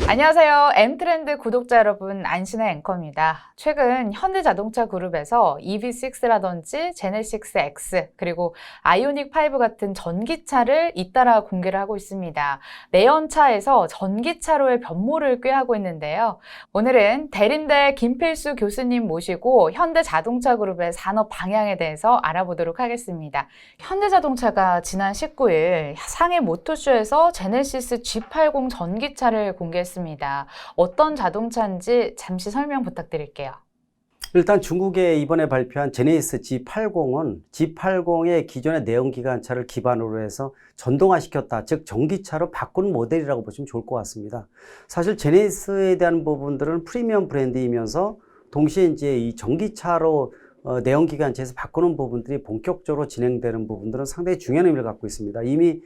안녕하세요. M트렌드 구독자 여러분, 안신의 앵커입니다. 최근 현대자동차 그룹에서 EV6라든지 제네시스 X 그리고 아이오닉 5 같은 전기차를 잇따라 공개를 하고 있습니다. 내연차에서 전기차로의 변모를 꾀하고 있는데요. 오늘은 대림대 김필수 교수님 모시고 현대자동차 그룹의 산업 방향에 대해서 알아보도록 하겠습니다. 현대자동차가 지난 19일 상해 모터쇼에서 제네시스 G80 전기차를 공개했습니다. 어떤 자동차인지 잠시 설명 부탁드릴게요. 일단 중국에 이번에 발표한 제네시스 G80은 G80의 기존의 내연기관차를 기반으로 해서 전동화시켰다, 즉 전기차로 바꾼 모델이라고 보시면 좋을 것 같습니다. 사실 제네시스에 대한 부분들은 프리미엄 브랜드이면서 동시에 이제 이 전기차로 내연기관차에서 바꾸는 부분들이 본격적으로 진행되는 부분들은 상당히 중요한 의미를 갖고 있습니다. 이미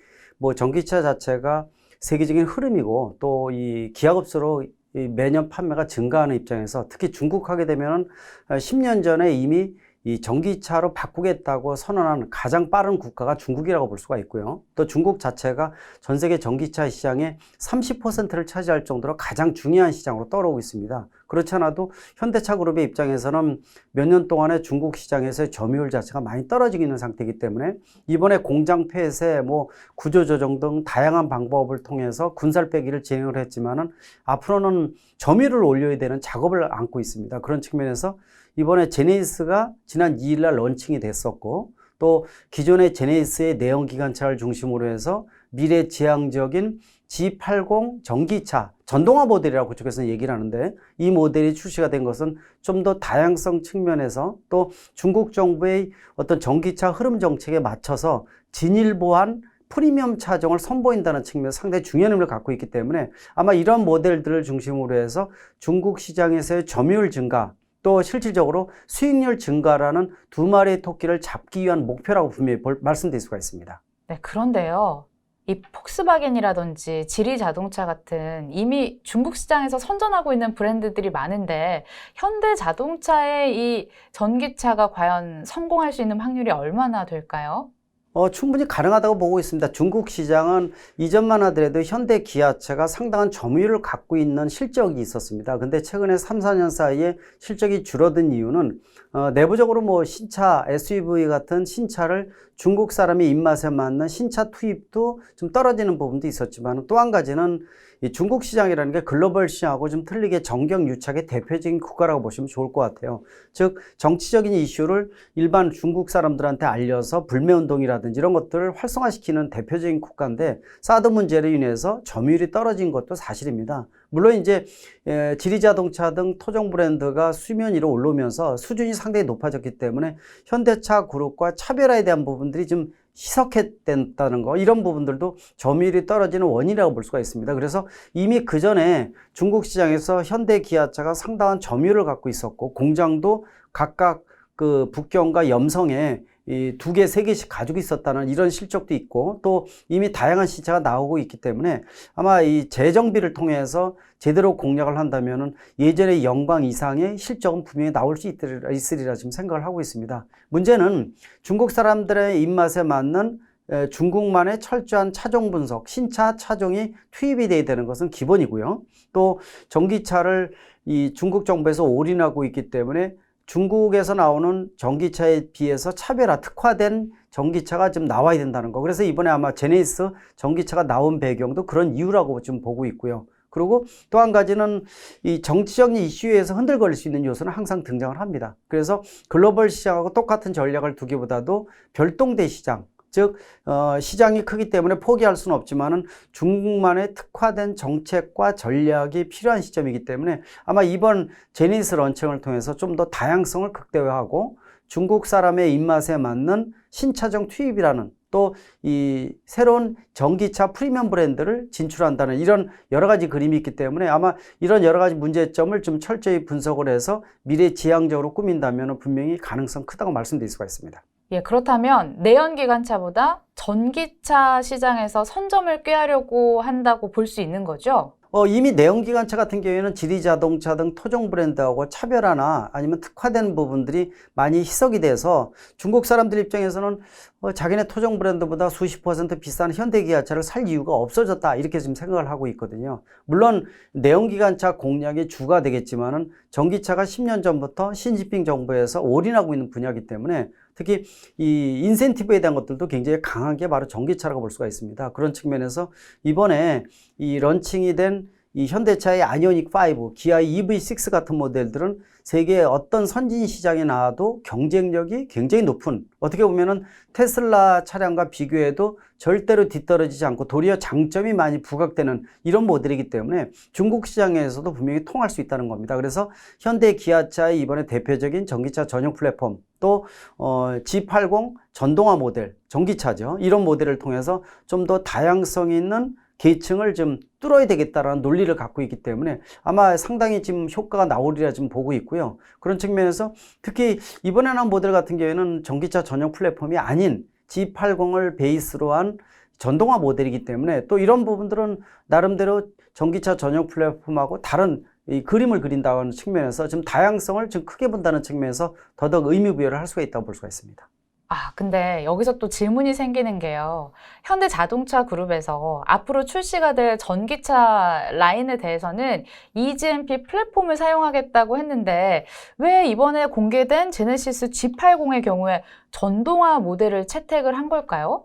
전기차 자체가 세계적인 흐름이고 또 이 기업업체로 매년 판매가 증가하는 입장에서 특히 중국 하게 되면 10년 전에 이미 이 전기차로 바꾸겠다고 선언한 가장 빠른 국가가 중국이라고 볼 수가 있고요. 또 중국 자체가 전 세계 전기차 시장의 30%를 차지할 정도로 가장 중요한 시장으로 떠오르고 있습니다. 그렇지 않아도 현대차 그룹의 입장에서는 몇 년 동안에 중국 시장에서의 점유율 자체가 많이 떨어지고 있는 상태이기 때문에 이번에 공장 폐쇄, 구조조정 등 다양한 방법을 통해서 군살 빼기를 진행을 했지만은 앞으로는 점유율을 올려야 되는 작업을 안고 있습니다. 그런 측면에서 이번에 제네시스가 지난 2일 날 런칭이 됐었고, 또 기존의 제네시스의 내연기관차를 중심으로 해서 미래지향적인 G80 전기차, 전동화 모델이라고 그쪽에서는 얘기를 하는데, 이 모델이 출시가 된 것은 좀 더 다양성 측면에서 또 중국 정부의 어떤 전기차 흐름 정책에 맞춰서 진일보한 프리미엄 차종을 선보인다는 측면에서 상당히 중요한 의미를 갖고 있기 때문에 아마 이런 모델들을 중심으로 해서 중국 시장에서의 점유율 증가, 또 실질적으로 수익률 증가라는 두 마리의 토끼를 잡기 위한 목표라고 분명히 말씀드릴 수가 있습니다. 네, 그런데요. 이 폭스바겐이라든지 지리자동차 같은 이미 중국 시장에서 선전하고 있는 브랜드들이 많은데 현대자동차의 이 전기차가 과연 성공할 수 있는 확률이 얼마나 될까요? 충분히 가능하다고 보고 있습니다. 중국 시장은 이전만 하더라도 현대 기아차가 상당한 점유율을 갖고 있는 실적이 있었습니다. 근데 최근에 3, 4년 사이에 실적이 줄어든 이유는 내부적으로 신차, SUV 같은 신차를 중국 사람의 입맛에 맞는 신차 투입도 좀 떨어지는 부분도 있었지만, 또 한 가지는 이 중국 시장이라는 게 글로벌 시장하고 좀 틀리게 정경유착의 대표적인 국가라고 보시면 좋을 것 같아요. 즉 정치적인 이슈를 일반 중국 사람들한테 알려서 불매운동이라든지 이런 것들을 활성화시키는 대표적인 국가인데, 사드 문제로 인해서 점유율이 떨어진 것도 사실입니다. 물론 이제 지리자동차 등 토종 브랜드가 수면 위로 올라오면서 수준이 상당히 높아졌기 때문에 현대차 그룹과 차별화에 대한 부분들이 좀 희석했다는 거, 이런 부분들도 점유율이 떨어지는 원인이라고 볼 수가 있습니다. 그래서 이미 그 전에 중국 시장에서 현대 기아차가 상당한 점유율을 갖고 있었고, 공장도 각각 그 북경과 염성에 이 2개, 3개씩 가지고 있었다는 이런 실적도 있고, 또 이미 다양한 신차가 나오고 있기 때문에 아마 이 재정비를 통해서 제대로 공략을 한다면은 예전의 영광 이상의 실적은 분명히 나올 수 있으리라 지금 생각을 하고 있습니다. 문제는 중국 사람들의 입맛에 맞는 중국만의 철저한 차종 분석, 신차 차종이 투입이 돼야 되는 것은 기본이고요. 또 전기차를 이 중국 정부에서 올인하고 있기 때문에 중국에서 나오는 전기차에 비해서 차별화, 특화된 전기차가 좀 나와야 된다는 거. 그래서 이번에 아마 제네시스 전기차가 나온 배경도 그런 이유라고 좀 보고 있고요. 그리고 또 한 가지는 이 정치적인 이슈에서 흔들거릴 수 있는 요소는 항상 등장을 합니다. 그래서 글로벌 시장하고 똑같은 전략을 두기보다도 별동대 시장, 즉 시장이 크기 때문에 포기할 수는 없지만은 중국만의 특화된 정책과 전략이 필요한 시점이기 때문에 아마 이번 제네시스 런칭을 통해서 좀 더 다양성을 극대화하고 중국 사람의 입맛에 맞는 신차종 투입이라는, 또 이 새로운 전기차 프리미엄 브랜드를 진출한다는 이런 여러 가지 그림이 있기 때문에 아마 이런 여러 가지 문제점을 좀 철저히 분석을 해서 미래지향적으로 꾸민다면 분명히 가능성 크다고 말씀드릴 수가 있습니다. 예, 그렇다면 내연기관차보다 전기차 시장에서 선점을 꾀하려고 한다고 볼 수 있는 거죠? 이미 내연기관차 같은 경우에는 지리자동차 등 토종 브랜드하고 차별화나 아니면 특화된 부분들이 많이 희석이 돼서 중국 사람들 입장에서는 자기네 토종 브랜드보다 수십 % 비싼 현대기아차를 살 이유가 없어졌다 이렇게 지금 생각을 하고 있거든요. 물론 내연기관차 공략의 주가 되겠지만은 전기차가 10년 전부터 시진핑 정부에서 올인하고 있는 분야이기 때문에 특히 이 인센티브에 대한 것들도 굉장히 강한 게 바로 전기차라고 볼 수가 있습니다. 그런 측면에서 이번에 이 런칭이 된 이 현대차의 아이오닉 5, 기아의 EV6 같은 모델들은 세계의 어떤 선진 시장에 나와도 경쟁력이 굉장히 높은, 어떻게 보면은 테슬라 차량과 비교해도 절대로 뒤떨어지지 않고 도리어 장점이 많이 부각되는 이런 모델이기 때문에 중국 시장에서도 분명히 통할 수 있다는 겁니다. 그래서 현대 기아차의 이번에 대표적인 전기차 전용 플랫폼, 또 G80 전동화 모델, 전기차죠. 이런 모델을 통해서 좀 더 다양성 있는 계층을 좀 뚫어야 되겠다라는 논리를 갖고 있기 때문에 아마 상당히 지금 효과가 나오리라 지금 보고 있고요. 그런 측면에서 특히 이번에 나온 모델 같은 경우에는 전기차 전용 플랫폼이 아닌 G80을 베이스로 한 전동화 모델이기 때문에 또 이런 부분들은 나름대로 전기차 전용 플랫폼하고 다른 이 그림을 그린다는 측면에서 좀 다양성을 좀 크게 본다는 측면에서 더더욱 의미 부여를 할 수가 있다고 볼 수가 있습니다. 근데 여기서 또 질문이 생기는 게요. 현대자동차 그룹에서 앞으로 출시가 될 전기차 라인에 대해서는 eGMP 플랫폼을 사용하겠다고 했는데 왜 이번에 공개된 제네시스 G80의 경우에 전동화 모델을 채택을 한 걸까요?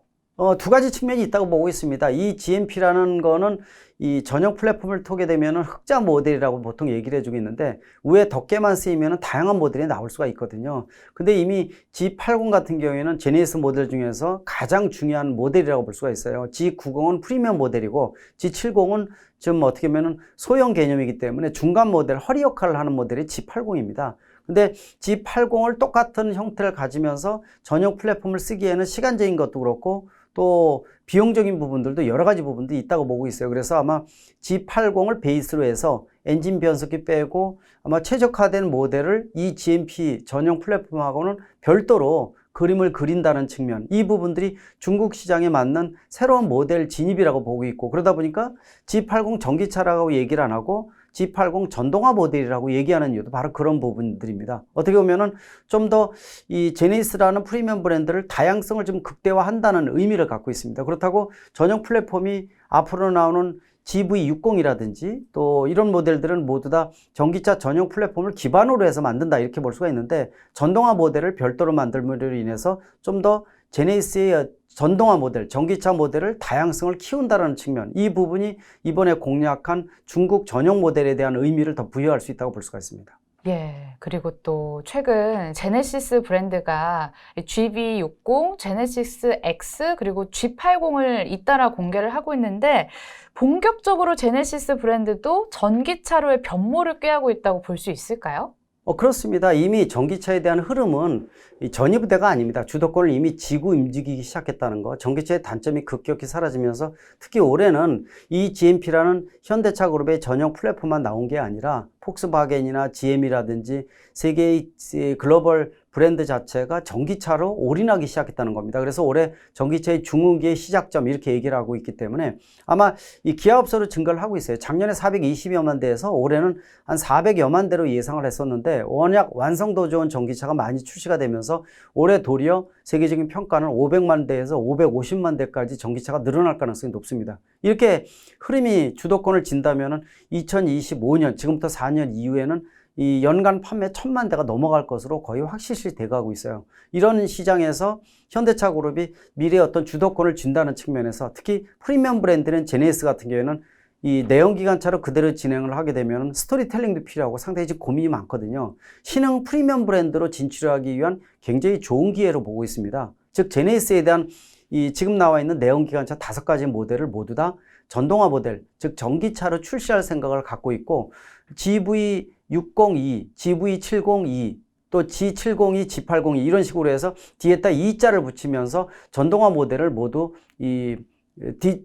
두 가지 측면이 있다고 보고 있습니다. 이 GMP라는 거는 이 전용 플랫폼을 타게 되면 흑자 모델이라고 보통 얘기를 해주고 있는데 위에 덮개만 쓰이면 다양한 모델이 나올 수가 있거든요. 근데 이미 G80 같은 경우에는 제네시스 모델 중에서 가장 중요한 모델이라고 볼 수가 있어요. G90은 프리미엄 모델이고 G70은 좀 어떻게 보면 소형 개념이기 때문에 중간 모델, 허리 역할을 하는 모델이 G80입니다. 근데 G80을 똑같은 형태를 가지면서 전용 플랫폼을 쓰기에는 시간적인 것도 그렇고 또 비용적인 부분들도 여러 가지 부분도 있다고 보고 있어요. 그래서 아마 G80을 베이스로 해서 엔진 변속기 빼고 아마 최적화된 모델을 이 GMP 전용 플랫폼하고는 별도로 그림을 그린다는 측면, 이 부분들이 중국 시장에 맞는 새로운 모델 진입이라고 보고 있고, 그러다 보니까 G80 전기차라고 얘기를 안 하고 G80 전동화 모델이라고 얘기하는 이유도 바로 그런 부분들입니다. 어떻게 보면은 좀 더 이 제네시스라는 프리미엄 브랜드를 다양성을 좀 극대화한다는 의미를 갖고 있습니다. 그렇다고 전용 플랫폼이 앞으로 나오는 GV60이라든지 또 이런 모델들은 모두 다 전기차 전용 플랫폼을 기반으로 해서 만든다 이렇게 볼 수가 있는데, 전동화 모델을 별도로 만들므로 인해서 좀 더 제네시스의 전동화 모델, 전기차 모델을 다양성을 키운다는 측면, 이 부분이 이번에 공략한 중국 전용 모델에 대한 의미를 더 부여할 수 있다고 볼 수가 있습니다. 예, 그리고 또 최근 제네시스 브랜드가 GV60, 제네시스 X, 그리고 G80을 잇따라 공개를 하고 있는데 본격적으로 제네시스 브랜드도 전기차로의 변모를 꾀하고 있다고 볼 수 있을까요? 그렇습니다. 이미 전기차에 대한 흐름은 전이부대가 아닙니다. 주도권을 이미 쥐고 움직이기 시작했다는 거. 전기차의 단점이 급격히 사라지면서 특히 올해는 이 GMP라는 현대차 그룹의 전용 플랫폼만 나온 게 아니라 폭스바겐이나 GM이라든지 세계의 글로벌 브랜드 자체가 전기차로 올인하기 시작했다는 겁니다. 그래서 올해 전기차의 중흥기의 시작점 이렇게 얘기를 하고 있기 때문에 아마 이 기아업소로 증가를 하고 있어요. 작년에 420여만 대에서 올해는 한 400여만 대로 예상을 했었는데 워낙 완성도 좋은 전기차가 많이 출시가 되면서 올해 도리어 세계적인 평가는 500만 대에서 550만 대까지 전기차가 늘어날 가능성이 높습니다. 이렇게 흐름이 주도권을 진다면은 2025년 지금부터 4년 이후에는 이 연간 판매 1000만 대가 넘어갈 것으로 거의 확실시 돼가고 있어요. 이런 시장에서 현대차 그룹이 미래의 어떤 주도권을 준다는 측면에서 특히 프리미엄 브랜드는 제네시스 같은 경우에는 이 내연기관차로 그대로 진행을 하게 되면 스토리텔링도 필요하고 상당히 지금 고민이 많거든요. 신흥 프리미엄 브랜드로 진출하기 위한 굉장히 좋은 기회로 보고 있습니다. 즉 제네시스에 대한 이 지금 나와 있는 내연기관차 5가지 모델을 모두 다 전동화 모델, 즉 전기차로 출시할 생각을 갖고 있고 GV602, GV702, 또 G702, G802 이런 식으로 해서 뒤에다 2자를 붙이면서 전동화 모델을 모두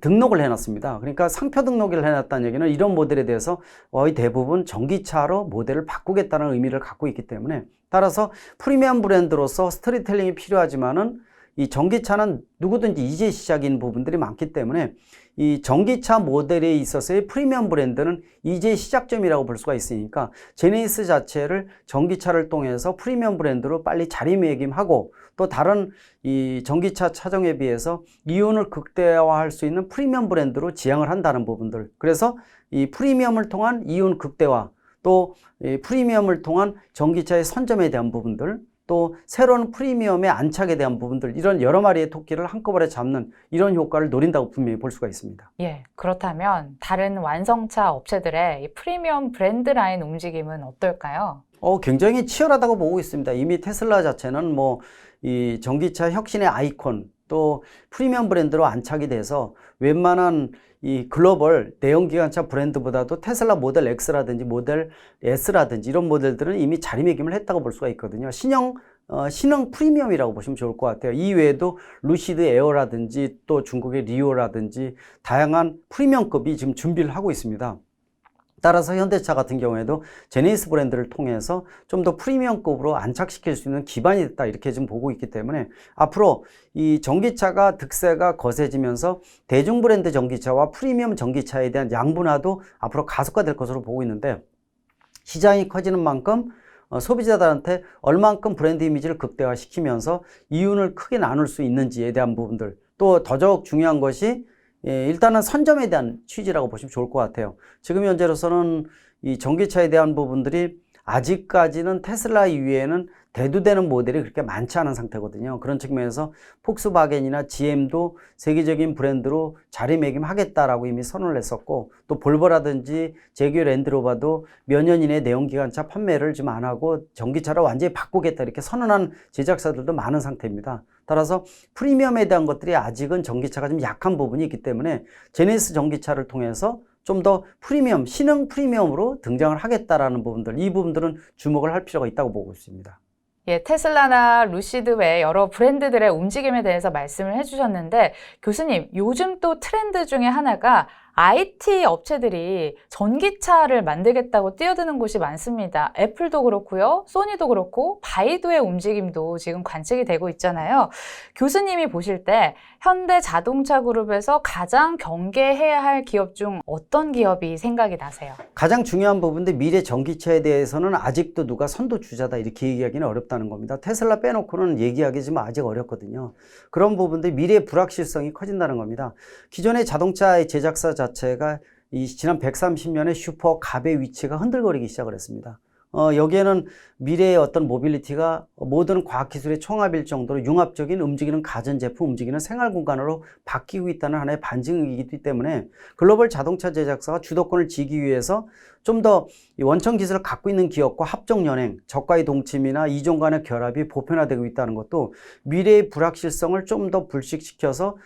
등록을 해놨습니다. 그러니까 상표 등록을 해놨다는 얘기는 이런 모델에 대해서 거의 대부분 전기차로 모델을 바꾸겠다는 의미를 갖고 있기 때문에 따라서 프리미엄 브랜드로서 스토리텔링이 필요하지만은 이 전기차는 누구든지 이제 시작인 부분들이 많기 때문에 이 전기차 모델에 있어서의 프리미엄 브랜드는 이제 시작점이라고 볼 수가 있으니까 제네시스 자체를 전기차를 통해서 프리미엄 브랜드로 빨리 자리매김하고 또 다른 이 전기차 차종에 비해서 이윤을 극대화할 수 있는 프리미엄 브랜드로 지향을 한다는 부분들. 그래서 이 프리미엄을 통한 이윤 극대화, 또 이 프리미엄을 통한 전기차의 선점에 대한 부분들, 또 새로운 프리미엄의 안착에 대한 부분들, 이런 여러 마리의 토끼를 한꺼번에 잡는 이런 효과를 노린다고 분명히 볼 수가 있습니다. 예, 그렇다면 다른 완성차 업체들의 이 프리미엄 브랜드 라인 움직임은 어떨까요? 굉장히 치열하다고 보고 있습니다. 이미 테슬라 자체는 뭐 이 전기차 혁신의 아이콘, 또 프리미엄 브랜드로 안착이 돼서 웬만한 이 글로벌 내연기관차 브랜드보다도 테슬라 모델 X라든지 모델 S라든지 이런 모델들은 이미 자리매김을 했다고 볼 수가 있거든요. 신형 프리미엄이라고 보시면 좋을 것 같아요. 이 외에도 루시드 에어라든지 또 중국의 리오라든지 다양한 프리미엄급이 지금 준비를 하고 있습니다. 따라서 현대차 같은 경우에도 제네시스 브랜드를 통해서 좀 더 프리미엄급으로 안착시킬 수 있는 기반이 됐다, 이렇게 지금 보고 있기 때문에 앞으로 이 전기차가 득세가 거세지면서 대중 브랜드 전기차와 프리미엄 전기차에 대한 양분화도 앞으로 가속화될 것으로 보고 있는데, 시장이 커지는 만큼 소비자들한테 얼만큼 브랜드 이미지를 극대화시키면서 이윤을 크게 나눌 수 있는지에 대한 부분들, 또 더더욱 중요한 것이 일단은 선점에 대한 취지라고 보시면 좋을 것 같아요. 지금 현재로서는 이 전기차에 대한 부분들이 아직까지는 테슬라 이외에는 대두되는 모델이 그렇게 많지 않은 상태거든요. 그런 측면에서 폭스바겐이나 GM도 세계적인 브랜드로 자리매김하겠다라고 이미 선언을 했었고, 또 볼보라든지 제규어 랜드로버도 몇 년 이내 내연기관차 판매를 지금 안 하고 전기차로 완전히 바꾸겠다, 이렇게 선언한 제작사들도 많은 상태입니다. 따라서 프리미엄에 대한 것들이 아직은 전기차가 좀 약한 부분이 있기 때문에 제네시스 전기차를 통해서 좀 더 프리미엄, 신흥 프리미엄으로 등장을 하겠다라는 부분들, 이 부분들은 주목을 할 필요가 있다고 보고 있습니다. 예, 테슬라나 루시드 외 여러 브랜드들의 움직임에 대해서 말씀을 해주셨는데, 교수님, 요즘 또 트렌드 중에 하나가 IT 업체들이 전기차를 만들겠다고 뛰어드는 곳이 많습니다. 애플도 그렇고요, 소니도 그렇고, 바이두의 움직임도 지금 관측이 되고 있잖아요. 교수님이 보실 때 현대 자동차 그룹에서 가장 경계해야 할 기업 중 어떤 기업이 생각이 나세요? 가장 중요한 부분인데, 미래 전기차에 대해서는 아직도 누가 선두주자다 이렇게 얘기하기는 어렵다는 겁니다. 테슬라 빼놓고는 얘기하기 좀 아직 어렵거든요. 그런 부분들이 미래의 불확실성이 커진다는 겁니다. 기존의 자동차의 제작사 자체가 이 지난 130년의 슈퍼 갑의 위치가 흔들거리기 시작을 했습니다. 여기에는 미래의 어떤 모빌리티가 모든 과학기술의 총합일 정도로 융합적인 움직이는 가전제품, 움직이는 생활공간으로 바뀌고 있다는 하나의 반증이기 때문에 글로벌 자동차 제작사가 주도권을 쥐기 위해서 좀 더 원천 기술을 갖고 있는 기업과 합종연행, 저가의 동침이나 이종 간의 결합이 보편화되고 있다는 것도 미래의 불확실성을 좀 더 불식시켜서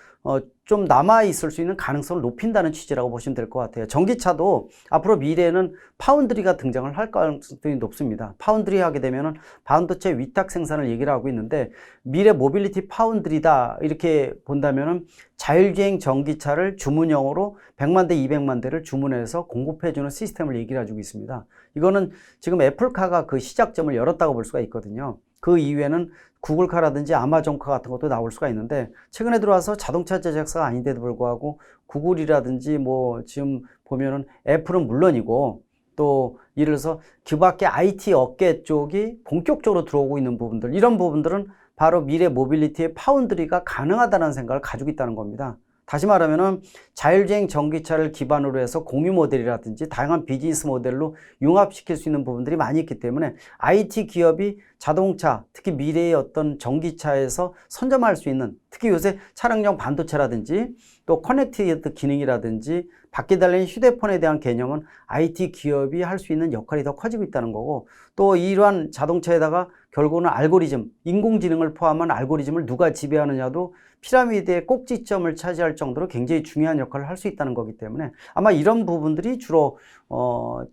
좀 남아있을 수 있는 가능성을 높인다는 취지라고 보시면 될 것 같아요. 전기차도 앞으로 미래에는 파운드리가 등장을 할 가능성이 높습니다. 파운드리 하게 되면은 반도체 위탁 생산을 얘기를 하고 있는데, 미래 모빌리티 파운드리다 이렇게 본다면은 자율주행 전기차를 주문형으로 100만 대, 200만 대를 주문해서 공급해주는 시스템을 얘기를 해주고 있습니다. 이거는 지금 애플카가 그 시작점을 열었다고 볼 수가 있거든요. 그 이후에는 구글카라든지 아마존카 같은 것도 나올 수가 있는데, 최근에 들어와서 자동차 제작사가 아닌데도 불구하고 구글이라든지 뭐 지금 보면은 애플은 물론이고, 또 예를 들어서 그 밖에 IT 업계 쪽이 본격적으로 들어오고 있는 부분들, 이런 부분들은 바로 미래 모빌리티의 파운드리가 가능하다는 생각을 가지고 있다는 겁니다. 다시 말하면은 자율주행 전기차를 기반으로 해서 공유 모델이라든지 다양한 비즈니스 모델로 융합시킬 수 있는 부분들이 많이 있기 때문에 IT 기업이 자동차, 특히 미래의 어떤 전기차에서 선점할 수 있는, 특히 요새 차량용 반도체라든지 또 커넥티드 기능이라든지 밖에 달린 휴대폰에 대한 개념은 IT 기업이 할 수 있는 역할이 더 커지고 있다는 거고, 또 이러한 자동차에다가 결국은 알고리즘, 인공지능을 포함한 알고리즘을 누가 지배하느냐도 피라미드의 꼭지점을 차지할 정도로 굉장히 중요한 역할을 할 수 있다는 거기 때문에 아마 이런 부분들이 주로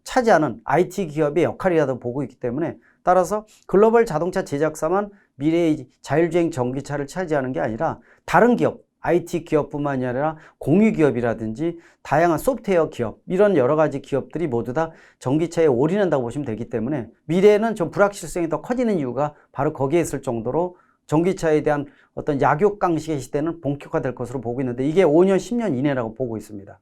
차지하는 IT 기업의 역할이라고 보고 있기 때문에, 따라서 글로벌 자동차 제작사만 미래의 자율주행 전기차를 차지하는 게 아니라 다른 기업, IT 기업뿐만이 아니라 공유 기업이라든지 다양한 소프트웨어 기업, 이런 여러 가지 기업들이 모두 다 전기차에 올인한다고 보시면 되기 때문에 미래에는 좀 불확실성이 더 커지는 이유가 바로 거기에 있을 정도로 전기차에 대한 어떤 약육강식의 시대는 본격화될 것으로 보고 있는데 이게 5년, 10년 이내라고 보고 있습니다.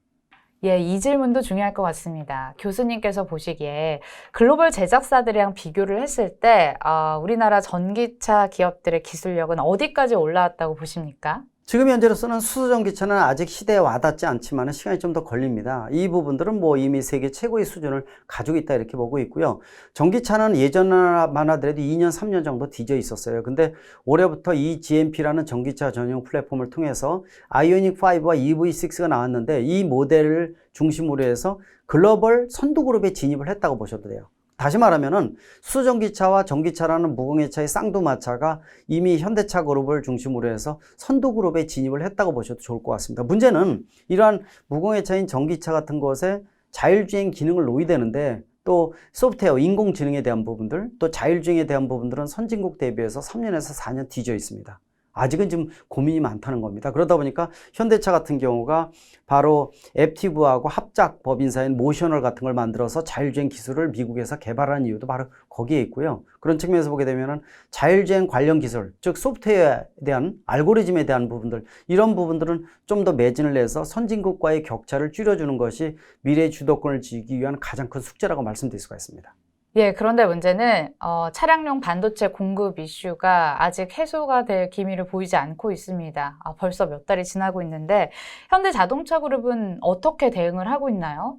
예, 이 질문도 중요할 것 같습니다. 교수님께서 보시기에 글로벌 제작사들이랑 비교를 했을 때 우리나라 전기차 기업들의 기술력은 어디까지 올라왔다고 보십니까? 지금 현재로서는 수소전기차는 아직 시대에 와닿지 않지만 시간이 좀 더 걸립니다. 이 부분들은 뭐 이미 세계 최고의 수준을 가지고 있다 이렇게 보고 있고요. 전기차는 예전만 하더라도 2년, 3년 정도 뒤져 있었어요. 근데 올해부터 이 GMP라는 전기차 전용 플랫폼을 통해서 아이오닉 5와 EV6가 나왔는데 이 모델을 중심으로 해서 글로벌 선두 그룹에 진입을 했다고 보셔도 돼요. 다시 말하면은 수전기차와 전기차라는 무공해차의 쌍두마차가 이미 현대차 그룹을 중심으로 해서 선두 그룹에 진입을 했다고 보셔도 좋을 것 같습니다. 문제는 이러한 무공해차인 전기차 같은 것에 자율주행 기능을 놓아야 되는데 또 소프트웨어, 인공지능에 대한 부분들, 또 자율주행에 대한 부분들은 선진국 대비해서 3년에서 4년 뒤져 있습니다. 아직은 좀 고민이 많다는 겁니다. 그러다 보니까 현대차 같은 경우가 바로 앱티브하고 합작 법인사인 모셔널 같은 걸 만들어서 자율주행 기술을 미국에서 개발한 이유도 바로 거기에 있고요. 그런 측면에서 보게 되면은 자율주행 관련 기술, 즉 소프트웨어에 대한 알고리즘에 대한 부분들, 이런 부분들은 좀 더 매진을 해서 선진국과의 격차를 줄여주는 것이 미래의 주도권을 쥐기 위한 가장 큰 숙제라고 말씀드릴 수가 있습니다. 예, 그런데 문제는 차량용 반도체 공급 이슈가 아직 해소가 될 기미를 보이지 않고 있습니다. 벌써 몇 달이 지나고 있는데 현대자동차그룹은 어떻게 대응을 하고 있나요?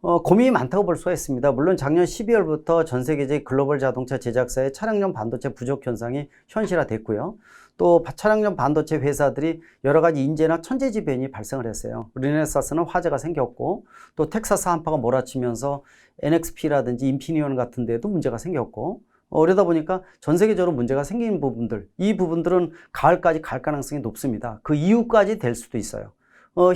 고민이 많다고 볼 수가 있습니다. 물론 작년 12월부터 전 세계적인 글로벌 자동차 제작사의 차량용 반도체 부족 현상이 현실화됐고요. 또 차량용 반도체 회사들이 여러 가지 인재나 천재지변이 발생을 했어요. 르네사스는 화재가 생겼고 또 텍사스 한파가 몰아치면서 NXP라든지 인피니온 같은 데도 문제가 생겼고 그러다 보니까 전 세계적으로 문제가 생긴 부분들, 이 부분들은 가을까지 갈 가능성이 높습니다. 그 이후까지 될 수도 있어요.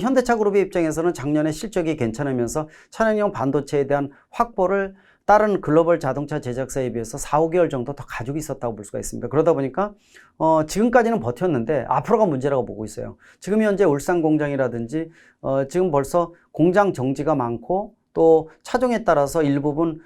현대차 그룹의 입장에서는 작년에 실적이 괜찮으면서 차량용 반도체에 대한 확보를 다른 글로벌 자동차 제작사에 비해서 4, 5개월 정도 더 가지고 있었다고 볼 수가 있습니다. 그러다 보니까 지금까지는 버텼는데 앞으로가 문제라고 보고 있어요. 지금 현재 울산 공장이라든지 지금 벌써 공장 정지가 많고 또 차종에 따라서 일부분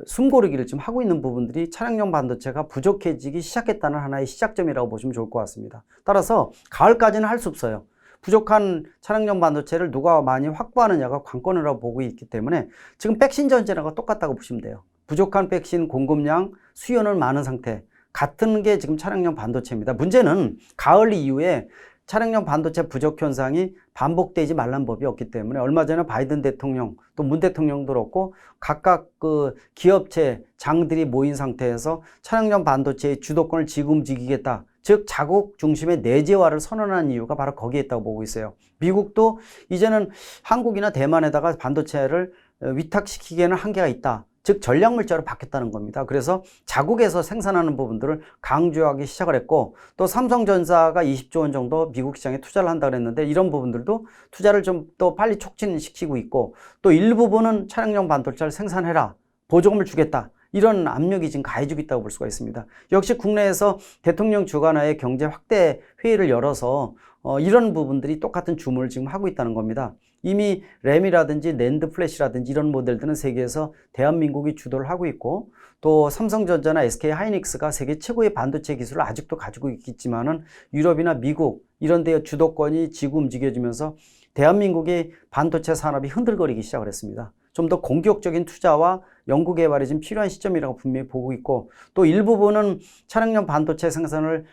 숨고르기를 지금 하고 있는 부분들이 차량용 반도체가 부족해지기 시작했다는 하나의 시작점이라고 보시면 좋을 것 같습니다. 따라서 가을까지는 할 수 없어요. 부족한 차량용 반도체를 누가 많이 확보하느냐가 관건이라고 보고 있기 때문에 지금 백신 전제랑과 똑같다고 보시면 돼요. 부족한 백신 공급량, 수요는 많은 상태. 같은 게 지금 차량용 반도체입니다. 문제는 가을 이후에 차량용 반도체 부족 현상이 반복되지 말란 법이 없기 때문에 얼마 전에 바이든 대통령 또 문 대통령도 그렇고 각각 그 기업체 장들이 모인 상태에서 차량용 반도체의 주도권을 쥐고 움직이겠다. 즉 자국 중심의 내재화를 선언한 이유가 바로 거기에 있다고 보고 있어요. 미국도 이제는 한국이나 대만에다가 반도체를 위탁시키기에는 한계가 있다. 즉 전략물자로 바뀌었다는 겁니다. 그래서 자국에서 생산하는 부분들을 강조하기 시작을 했고 또 삼성전자가 20조 원 정도 미국 시장에 투자를 한다고 했는데 이런 부분들도 투자를 좀 더 빨리 촉진시키고 있고 또 일부분은 차량용 반도체를 생산해라. 보조금을 주겠다. 이런 압력이 지금 가해지고 있다고 볼 수가 있습니다. 역시 국내에서 대통령 주관하에 경제 확대 회의를 열어서 이런 부분들이 똑같은 주문을 지금 하고 있다는 겁니다. 이미 램이라든지 낸드 플래시라든지 이런 모델들은 세계에서 대한민국이 주도를 하고 있고 또 삼성전자나 SK 하이닉스가 세계 최고의 반도체 기술을 아직도 가지고 있겠지만은 유럽이나 미국 이런 데의 주도권이 지고 움직여지면서 대한민국의 반도체 산업이 흔들거리기 시작을 했습니다. 좀 더 공격적인 투자와 연구개발이 지금 필요한 시점이라고 분명히 보고 있고 또 일부분은 차량용 반도체 생산을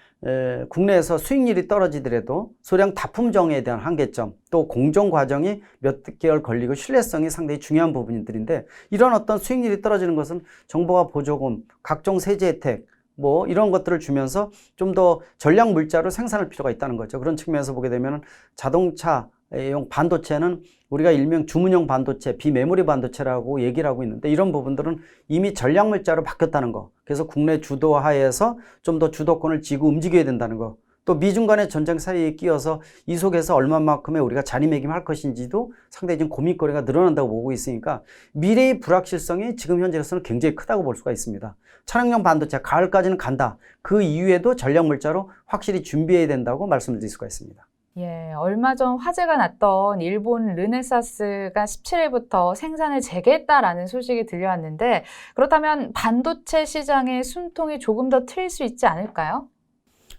국내에서 수익률이 떨어지더라도 소량 납품정에 대한 한계점 또 공정 과정이 몇 개월 걸리고 신뢰성이 상당히 중요한 부분들인데 이런 어떤 수익률이 떨어지는 것은 정부가 보조금, 각종 세제 혜택 뭐 이런 것들을 주면서 좀 더 전략 물자로 생산할 필요가 있다는 거죠. 그런 측면에서 보게 되면 자동차용 반도체는 우리가 일명 주문형 반도체, 비메모리 반도체라고 얘기를 하고 있는데 이런 부분들은 이미 전략 물자로 바뀌었다는 거. 그래서 국내 주도하에서 좀 더 주도권을 쥐고 움직여야 된다는 거. 또 미중 간의 전쟁 사이에 끼어서 이 속에서 얼마만큼의 우리가 자리매김할 것인지도 상당히 좀 고민거리가 늘어난다고 보고 있으니까 미래의 불확실성이 지금 현재로서는 굉장히 크다고 볼 수가 있습니다. 차량용 반도체 가을까지는 간다. 그 이후에도 전략 물자로 확실히 준비해야 된다고 말씀드릴 수가 있습니다. 예, 얼마 전 화재가 났던 일본 르네사스가 17일부터 생산을 재개했다라는 소식이 들려왔는데 그렇다면 반도체 시장의 숨통이 조금 더 트일 수 있지 않을까요?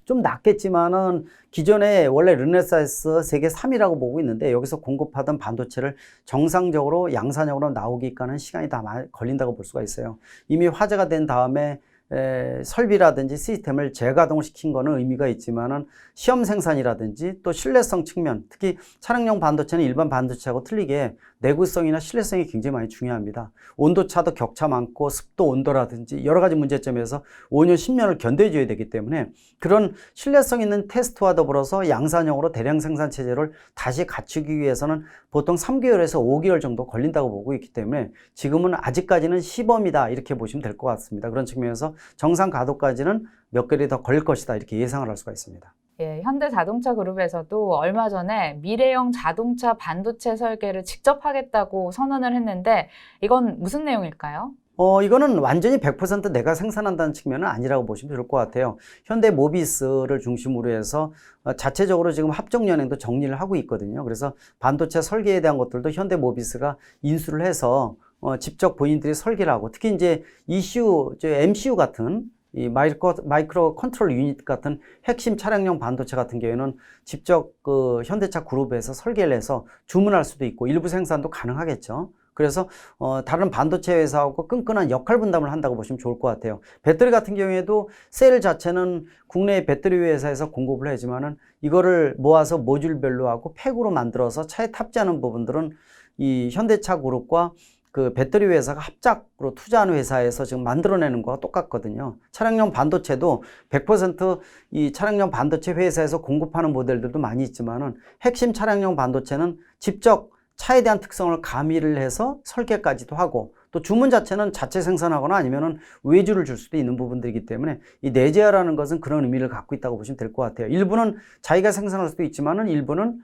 좀 낮겠지만은 기존에 원래 르네사스 세계 3위라고 보고 있는데 여기서 공급하던 반도체를 정상적으로 양산형으로 나오기까지는 시간이 다 걸린다고 볼 수가 있어요. 이미 화제가 된 다음에 설비라든지 시스템을 재가동을 시킨 거는 의미가 있지만은 시험 생산이라든지 또 신뢰성 측면, 특히 차량용 반도체는 일반 반도체하고 틀리게 내구성이나 신뢰성이 굉장히 많이 중요합니다. 온도차도 격차 많고 습도 온도라든지 여러 가지 문제점에서 5년, 10년을 견뎌줘야 되기 때문에 그런 신뢰성 있는 테스트와 더불어서 양산형으로 대량 생산 체제를 다시 갖추기 위해서는 보통 3개월에서 5개월 정도 걸린다고 보고 있기 때문에 지금은 아직까지는 시범이다 이렇게 보시면 될 것 같습니다. 그런 측면에서 정상 가동까지는 몇 개월이 더 걸릴 것이다 이렇게 예상을 할 수가 있습니다. 예, 현대자동차 그룹에서도 얼마 전에 미래형 자동차 반도체 설계를 직접 하겠다고 선언을 했는데 이건 무슨 내용일까요? 이거는 완전히 100% 내가 생산한다는 측면은 아니라고 보시면 좋을 것 같아요. 현대 모비스를 중심으로 해서 자체적으로 지금 합종연행도 정리를 하고 있거든요. 그래서 반도체 설계에 대한 것들도 현대 모비스가 인수를 해서 직접 본인들이 설계를 하고 특히 이제 ECU, MCU 같은 이 마이크로 컨트롤 유닛 같은 핵심 차량용 반도체 같은 경우에는 직접 그 현대차 그룹에서 설계를 해서 주문할 수도 있고 일부 생산도 가능하겠죠. 그래서 다른 반도체 회사하고 끈끈한 역할 분담을 한다고 보시면 좋을 것 같아요. 배터리 같은 경우에도 셀 자체는 국내 배터리 회사에서 공급을 하지만은 이거를 모아서 모듈별로 하고 팩으로 만들어서 차에 탑재하는 부분들은 이 현대차 그룹과 그 배터리 회사가 합작으로 투자하는 회사에서 지금 만들어내는 거와 똑같거든요. 차량용 반도체도 100% 차량용 반도체 회사에서 공급하는 모델들도 많이 있지만은 핵심 차량용 반도체는 직접 차에 대한 특성을 가미를 해서 설계까지도 하고 또 주문 자체는 자체 생산하거나 아니면은 외주를 줄 수도 있는 부분들이기 때문에 이 내재화라는 것은 그런 의미를 갖고 있다고 보시면 될 것 같아요. 일부는 자기가 생산할 수도 있지만은 일부는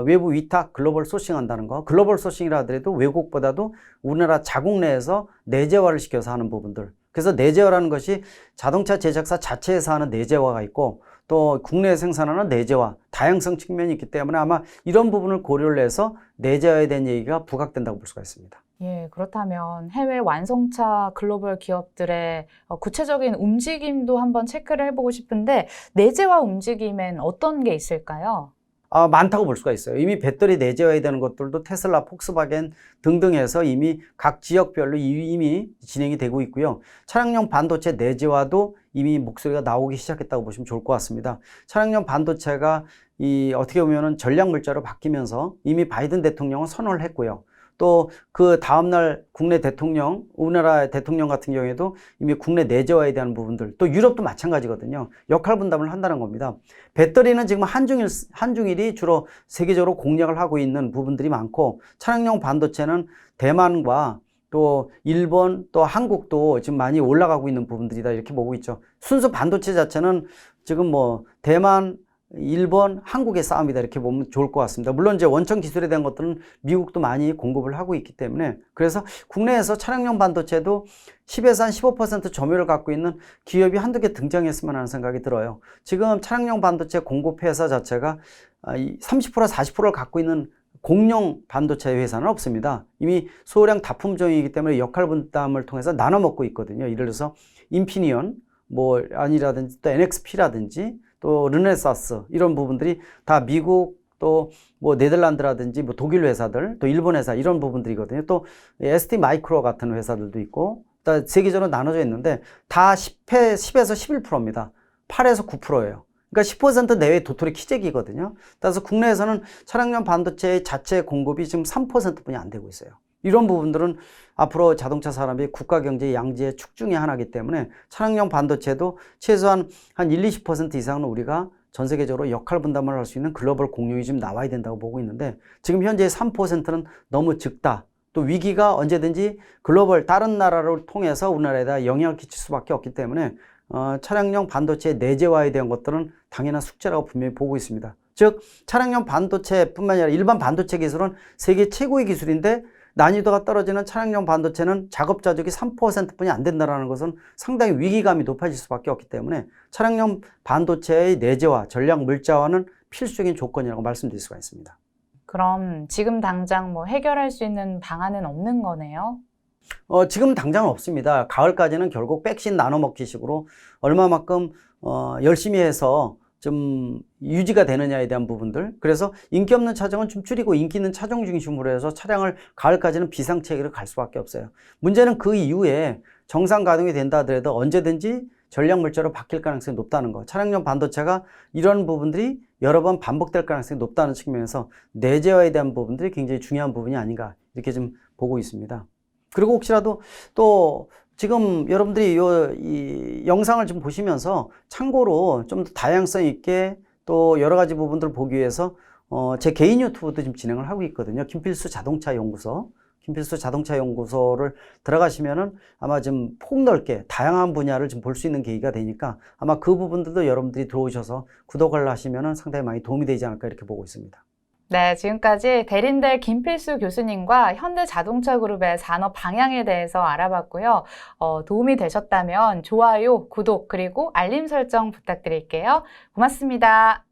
외부 위탁 글로벌 소싱한다는 거. 글로벌 소싱이라 하더라도 외국보다도 우리나라 자국 내에서 내재화를 시켜서 하는 부분들. 그래서 내재화라는 것이 자동차 제작사 자체에서 하는 내재화가 있고 또 국내에 생산하는 내재화, 다양성 측면이 있기 때문에 아마 이런 부분을 고려를 해서 내재화에 대한 얘기가 부각된다고 볼 수가 있습니다. 예, 그렇다면 해외 완성차 글로벌 기업들의 구체적인 움직임도 한번 체크를 해보고 싶은데 내재화 움직임엔 어떤 게 있을까요? 많다고 볼 수가 있어요. 이미 배터리 내재화해야 되는 것들도 테슬라, 폭스바겐 등등 해서 이미 각 지역별로 이미 진행이 되고 있고요. 차량용 반도체 내재화도 이미 목소리가 나오기 시작했다고 보시면 좋을 것 같습니다. 차량용 반도체가 어떻게 보면은 전략 물자로 바뀌면서 이미 바이든 대통령은 선언을 했고요. 또 그 다음날 국내 대통령, 우리나라 대통령 같은 경우에도 이미 국내 내재화에 대한 부분들, 또 유럽도 마찬가지거든요. 역할 분담을 한다는 겁니다. 배터리는 지금 한중일이 주로 세계적으로 공략을 하고 있는 부분들이 많고 차량용 반도체는 대만과 또 일본, 또 한국도 지금 많이 올라가고 있는 부분들이다 이렇게 보고 있죠. 순수 반도체 자체는 지금 대만, 일본, 한국의 싸움이다 이렇게 보면 좋을 것 같습니다. 물론 이제 원천 기술에 대한 것들은 미국도 많이 공급을 하고 있기 때문에 그래서 국내에서 차량용 반도체도 10에서 한 15% 점유율을 갖고 있는 기업이 한두 개 등장했으면 하는 생각이 들어요. 지금 차량용 반도체 공급 회사 자체가 30%, 40%를 갖고 있는 공룡 반도체 회사는 없습니다. 이미 소량 다품종이기 때문에 역할 분담을 통해서 나눠 먹고 있거든요. 예를 들어서 인피니언 아니라든지 또 NXP라든지 또 르네사스 이런 부분들이 다 미국 또 네덜란드라든지 독일 회사들 또 일본 회사 이런 부분들이거든요. 또 ST 마이크로 같은 회사들도 있고 세계적으로 나눠져 있는데 다 10에서 11%입니다. 8에서 9%예요. 그러니까 10% 내외 도토리 키재기거든요. 따라서 국내에서는 차량용 반도체의 자체 공급이 지금 3%뿐이 안 되고 있어요. 이런 부분들은 앞으로 자동차 산업이 국가 경제 양지의 축 중의 하나이기 때문에 차량용 반도체도 최소한 한 20% 이상은 우리가 전 세계적으로 역할 분담을 할 수 있는 글로벌 공룡이 좀 나와야 된다고 보고 있는데 지금 현재 3%는 너무 적다. 또 위기가 언제든지 글로벌 다른 나라를 통해서 우리나라에다 영향을 끼칠 수밖에 없기 때문에 차량용 반도체 내재화에 대한 것들은 당연한 숙제라고 분명히 보고 있습니다. 즉 차량용 반도체뿐만 아니라 일반 반도체 기술은 세계 최고의 기술인데 난이도가 떨어지는 차량용 반도체는 작업 자족이 3%뿐이 안 된다는 것은 상당히 위기감이 높아질 수밖에 없기 때문에 차량용 반도체의 내재화, 전략 물자화는 필수적인 조건이라고 말씀드릴 수가 있습니다. 그럼 지금 당장 해결할 수 있는 방안은 없는 거네요? 지금 당장은 없습니다. 가을까지는 결국 백신 나눠 먹기식으로 얼마만큼 열심히 해서 좀 유지가 되느냐에 대한 부분들. 그래서 인기 없는 차종은 좀 줄이고 인기 있는 차종 중심으로 해서 차량을 가을까지는 비상체계로 갈 수밖에 없어요. 문제는 그 이후에 정상 가동이 된다 하더라도 언제든지 전략 물자로 바뀔 가능성이 높다는 거. 차량용 반도체가 이런 부분들이 여러 번 반복될 가능성이 높다는 측면에서 내재화에 대한 부분들이 굉장히 중요한 부분이 아닌가 이렇게 좀 보고 있습니다. 그리고 혹시라도 또 지금 여러분들이 이 영상을 좀 보시면서 참고로 좀 더 다양성 있게 또 여러 가지 부분들을 보기 위해서 제 개인 유튜브도 지금 진행을 하고 있거든요. 김필수 자동차 연구소. 김필수 자동차 연구소를 들어가시면은 아마 좀 폭넓게 다양한 분야를 좀 볼 수 있는 계기가 되니까 아마 그 부분들도 여러분들이 들어오셔서 구독을 하시면은 상당히 많이 도움이 되지 않을까 이렇게 보고 있습니다. 네, 지금까지 대린대 김필수 교수님과 현대자동차그룹의 산업 방향에 대해서 알아봤고요. 도움이 되셨다면 좋아요, 구독, 그리고 알림 설정 부탁드릴게요. 고맙습니다.